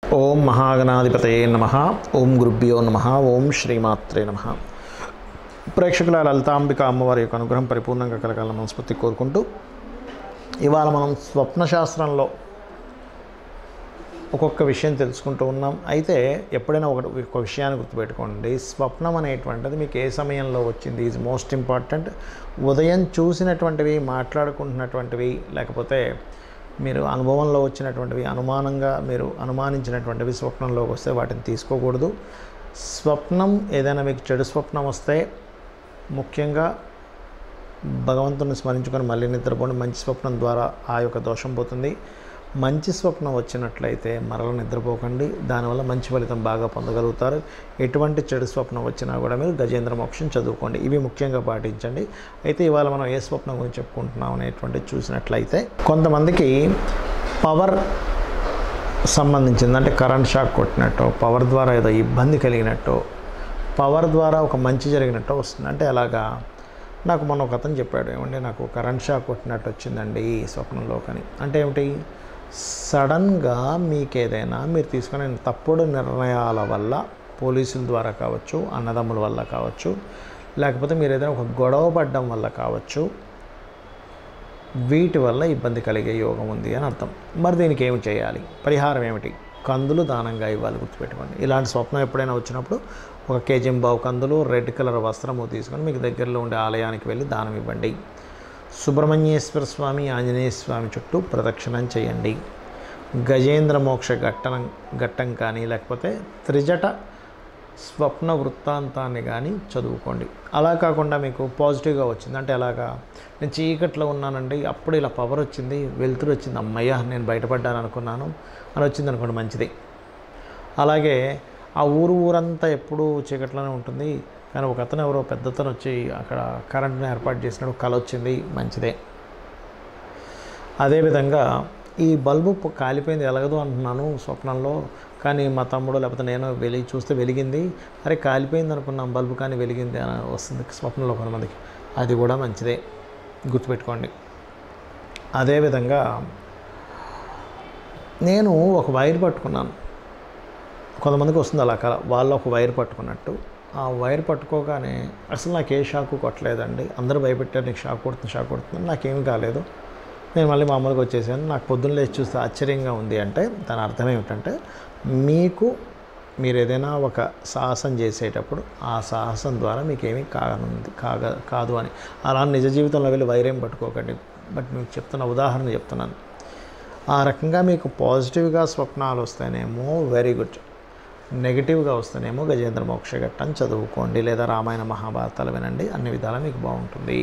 ఓం మహాగణాధిపతయే నమః. ఓం గురుభ్యో నమః. ఓం శ్రీమాత్రే నమః. ప్రేక్షకుల లలితాంబిక అమ్మవారి యొక్క అనుగ్రహం పరిపూర్ణంగా కలగాలని మనస్ఫూర్తి కోరుకుంటూ, ఇవాళ మనం స్వప్నశాస్త్రంలో ఒక్కొక్క విషయం తెలుసుకుంటూ ఉన్నాం. అయితే ఎప్పుడైనా ఒక విషయాన్ని గుర్తుపెట్టుకోండి, స్వప్నం అనేటువంటిది మీకు ఏ సమయంలో వచ్చింది ఈజ్ మోస్ట్ ఇంపార్టెంట్. ఉదయం చూసినటువంటివి, మాట్లాడుకుంటున్నటువంటివి, లేకపోతే మీరు అనుభవంలో వచ్చినటువంటివి, అనుమానంగా మీరు అనుమానించినటువంటివి స్వప్నంలోకి వస్తే వాటిని తీసుకోకూడదు. స్వప్నం ఏదైనా మీకు చెడు స్వప్నం వస్తే ముఖ్యంగా భగవంతుని స్మరించుకొని మళ్ళీ నిద్రపోండి. మంచి స్వప్నం ద్వారా ఆ యొక్క దోషం పోతుంది. మంచి స్వప్నం వచ్చినట్లయితే మరల నిద్రపోకండి, దానివల్ల మంచి ఫలితం బాగా పొందగలుగుతారు. ఎటువంటి చెడు స్వప్నం వచ్చినా కూడా మీరు గజేంద్ర మోక్షం చదువుకోండి. ఇవి ముఖ్యంగా పాటించండి. అయితే ఇవాళ మనం ఏ స్వప్నం గురించి చెప్పుకుంటున్నాం అనేటువంటిది చూసినట్లయితే, కొంతమందికి పవర్ సంబంధించింది, అంటే కరెంట్ షాక్ కొట్టినట్టు, పవర్ ద్వారా ఏదో ఇబ్బంది కలిగినట్టు, పవర్ ద్వారా ఒక మంచి జరిగినట్టు వస్తుంది. అంటే అలాగా నాకు మొన్న ఒక అతను చెప్పాడు, ఏమంటే నాకు కరెంట్ షాక్ కొట్టినట్టు వచ్చిందండి ఈ స్వప్నంలోకని. అంటే ఏమిటి, సడన్గా మీకు ఏదైనా మీరు తీసుకునే తప్పుడు నిర్ణయాల వల్ల, పోలీసుల ద్వారా కావచ్చు, అన్నదమ్ముల వల్ల కావచ్చు, లేకపోతే మీరు ఏదైనా ఒక గొడవ పడడం వల్ల కావచ్చు, వీటి వల్ల ఇబ్బంది కలిగే యోగం ఉంది అని అర్థం. మరి దీనికి ఏమి చేయాలి, పరిహారం ఏమిటి? కందులు దానంగా ఇవ్వాలి, గుర్తుపెట్టుకోండి. ఇలాంటి స్వప్నం ఎప్పుడైనా వచ్చినప్పుడు 1 కేజీ కందులు, రెడ్ కలర్ వస్త్రము తీసుకొని మీకు దగ్గరలో ఉండే ఆలయానికి వెళ్ళి దానం ఇవ్వండి. సుబ్రహ్మణ్యేశ్వర స్వామి, ఆంజనేయ స్వామి చుట్టూ ప్రదక్షిణం చేయండి. గజేంద్ర మోక్ష ఘట్టం కానీ, లేకపోతే త్రిజట స్వప్న వృత్తాంతాన్ని కానీ చదువుకోండి. అలా కాకుండా మీకు పాజిటివ్గా వచ్చింది, అంటే ఎలాగా, నేను చీకట్లో ఉన్నానండి, అప్పుడు ఇలా పవర్ వచ్చింది, వెలుతురు వచ్చింది, అమ్మయ్య నేను బయటపడ్డాను అనుకున్నాను అని వచ్చింది అనుకోండి, మంచిది. అలాగే ఆ ఊరంతా ఎప్పుడూ చీకట్లోనే ఉంటుంది, కానీ ఒక అతను ఎవరో పెద్దతను వచ్చి అక్కడ కరెంట్ని ఏర్పాటు చేసినట్టు కల వచ్చింది, మంచిదే. అదేవిధంగా ఈ బల్బు కాలిపోయింది, ఎలగదు అంటున్నాను స్వప్నంలో, కానీ మా తమ్ముడు లేకపోతే నేను చూస్తే వెలిగింది, అరే కాలిపోయింది అనుకున్నాం బల్బు కానీ వెలిగింది అని వస్తుంది స్వప్నంలో కొంతమందికి, అది కూడా మంచిదే, గుర్తుపెట్టుకోండి. అదేవిధంగా నేను ఒక వైర్ పట్టుకున్నాను, కొంతమందికి వస్తుంది అలా కల, వాళ్ళు ఒక వైర్ పట్టుకున్నట్టు. ఆ వైర్ పట్టుకోగానే అసలు నాకు ఏ షాకు కొట్టలేదండి, అందరూ భయపెట్టారు నీకు షాక్ కొడుతుంది, నాకేమీ కాలేదు, నేను మళ్ళీ మామూలుగా వచ్చేసాను, నాకు పొద్దున్న లేచి చూస్తే ఆశ్చర్యంగా ఉంది. అంటే దాని అర్థం ఏమిటంటే, మీరు ఏదైనా ఒక సాహసం చేసేటప్పుడు ఆ సాహసం ద్వారా మీకేమీ కాదు అని. అలా నిజ జీవితంలో వెళ్ళి వైరేం పట్టుకోకండి. బట్ మీకు చెప్తున్న ఉదాహరణ చెప్తున్నాను. ఆ రకంగా మీకు పాజిటివ్గా స్వప్నాలు వస్తేనేమో వెరీ గుడ్, నెగిటివ్గా వస్తేనేమో గజేంద్ర మోక్ష ఘట్టం చదువుకోండి, లేదా రామాయణ మహాభారతాలు వినండి, అన్ని విధాలా మీకు బాగుంటుంది.